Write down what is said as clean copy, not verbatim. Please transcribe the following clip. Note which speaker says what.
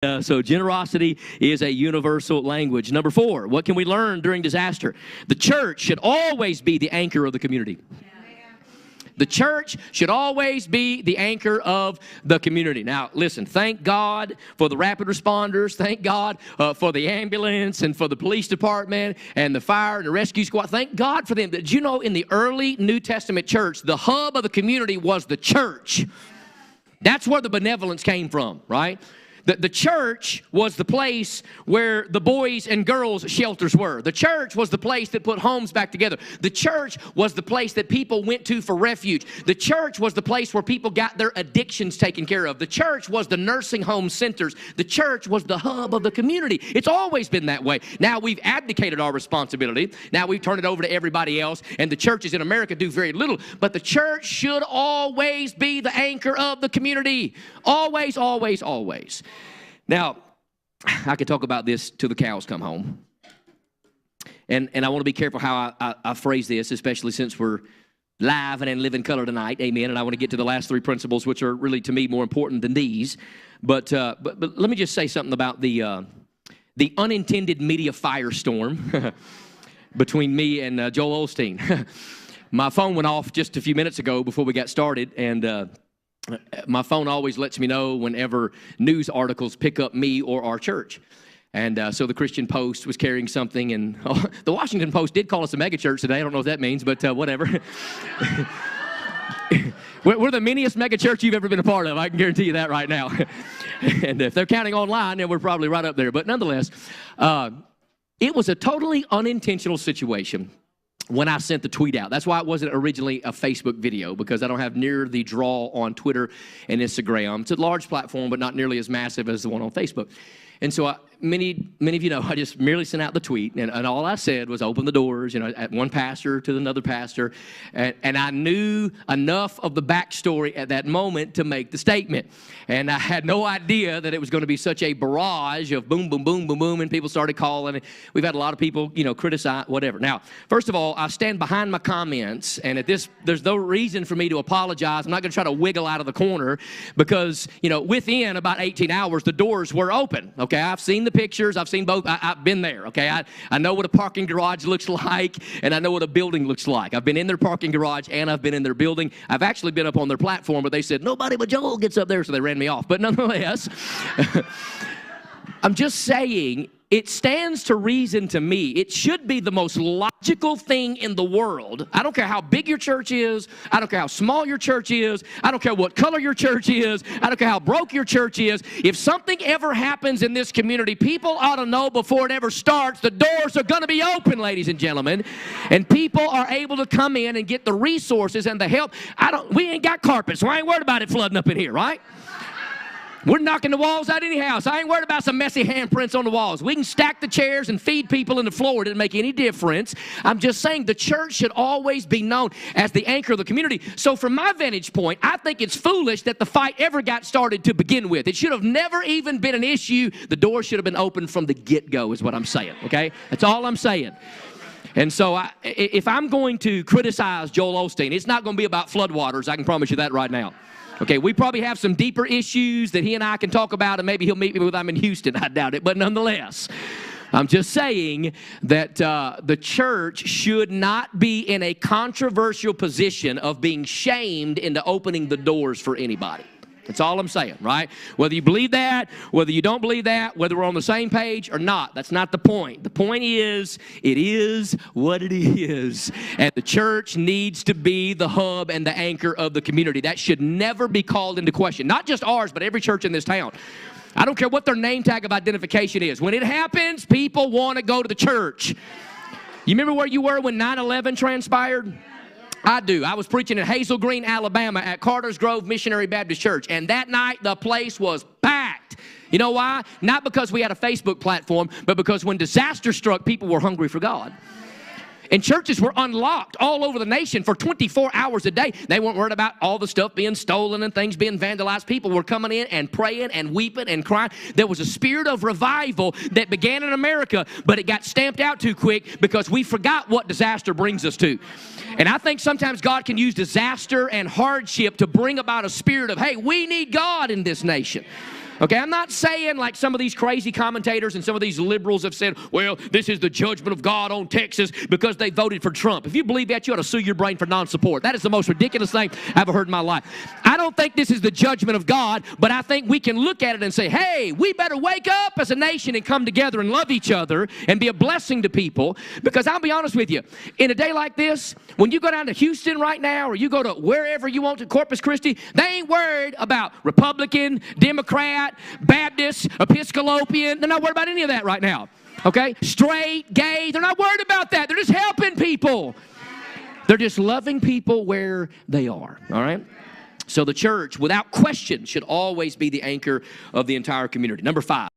Speaker 1: So generosity is a universal language. Number 4, what can we learn during disaster? The church should always be the anchor of the community. The church should always be the anchor of the community. Now, listen, thank God for the rapid responders. Thank God for the ambulance and for the police department and the fire and the rescue squad. Thank God for them. Did you know in the early New Testament church, the hub of the community was the church? That's where the benevolence came from, right? The church was the place where the boys and girls shelters were. The church was the place that put homes back together. The church was the place that people went to for refuge. The church was the place where people got their addictions taken care of. The church was the nursing home centers. The church was the hub of the community. It's always been that way. Now we've abdicated our responsibility. Now we've turned it over to everybody else, and the churches in America do very little. But the church should always be the anchor of the community. Always, always, always. Now, I could talk about this till the cows come home. And I want to be careful how I phrase this, especially since we're live and in living color tonight. Amen. And I want to get to the last 3 principles, which are really, to me, more important than these. But let me just say something about the unintended media firestorm between me and Joel Osteen. My phone went off just a few minutes ago before we got started, and my phone always lets me know whenever news articles pick up me or our church. And so the Christian Post was carrying something, and the Washington Post did call us a megachurch today. I don't know what that means, but whatever. We're the miniest megachurch you've ever been a part of. I can guarantee you that right now. And if they're counting online, then we're probably right up there. But nonetheless, it was a totally unintentional situation when I sent the tweet out. That's why it wasn't originally a Facebook video, because I don't have near the draw on Twitter and Instagram. It's a large platform, but not nearly as massive as the one on Facebook. And so many of you know, I just merely sent out the tweet, and all I said was open the doors, at one pastor to another pastor. And I knew enough of the backstory at that moment to make the statement. And I had no idea that it was going to be such a barrage of boom, boom, boom, boom, boom, and people started calling. We've had a lot of people, criticize, whatever. Now, first of all, I stand behind my comments, and there's no reason for me to apologize. I'm not going to try to wiggle out of the corner because, within about 18 hours, the doors were open. Okay, I've seen the pictures. I've seen both. I've been there, okay? I know what a parking garage looks like, and I know what a building looks like. I've been in their parking garage, and I've been in their building. I've actually been up on their platform, but they said, nobody but Joel gets up there, so they ran me off. But nonetheless, I'm just saying, it stands to reason to me. It should be the most logical thing in the world. I don't care how big your church is. I don't care how small your church is. I don't care what color your church is. I don't care how broke your church is. If something ever happens in this community, people ought to know before it ever starts, the doors are going to be open, ladies and gentlemen. And people are able to come in and get the resources and the help. We ain't got carpet, so I ain't worried about it flooding up in here, right? We're knocking the walls out anyhow, so I ain't worried about some messy handprints on the walls. We can stack the chairs and feed people in the floor. It didn't make any difference. I'm just saying the church should always be known as the anchor of the community. So from my vantage point, I think it's foolish that the fight ever got started to begin with. It should have never even been an issue. The door should have been open from the get-go is what I'm saying, okay? That's all I'm saying. And so if I'm going to criticize Joel Osteen, it's not going to be about floodwaters. I can promise you that right now. Okay, we probably have some deeper issues that he and I can talk about, and maybe he'll meet me with them in Houston. I doubt it, but nonetheless, I'm just saying that the church should not be in a controversial position of being shamed into opening the doors for anybody. That's all I'm saying, right? Whether you believe that, whether you don't believe that, whether we're on the same page or not, that's not the point. The point is, it is what it is. And the church needs to be the hub and the anchor of the community. That should never be called into question. Not just ours, but every church in this town. I don't care what their name tag of identification is. When it happens, people want to go to the church. You remember where you were when 9/11 transpired? I do. I was preaching in Hazel Green, Alabama at Carter's Grove Missionary Baptist Church. And that night, the place was packed. You know why? Not because we had a Facebook platform, but because when disaster struck, people were hungry for God. And churches were unlocked all over the nation for 24 hours a day. They weren't worried about all the stuff being stolen and things being vandalized. People were coming in and praying and weeping and crying. There was a spirit of revival that began in America, but it got stamped out too quick because we forgot what disaster brings us to. And I think sometimes God can use disaster and hardship to bring about a spirit of, hey, we need God in this nation. Okay, I'm not saying like some of these crazy commentators and some of these liberals have said, well, this is the judgment of God on Texas because they voted for Trump. If you believe that, you ought to sue your brain for non-support. That is the most ridiculous thing I've ever heard in my life. I don't think this is the judgment of God, but I think we can look at it and say, hey, we better wake up as a nation and come together and love each other and be a blessing to people. Because I'll be honest with you, in a day like this, when you go down to Houston right now or you go to wherever you want to, Corpus Christi, they ain't worried about Republican, Democrat, Baptist, Episcopalian. They're not worried about any of that right now. Okay? Straight, gay, they're not worried about that. They're just helping people. They're just loving people where they are. All right? So the church, without question, should always be the anchor of the entire community. Number 5.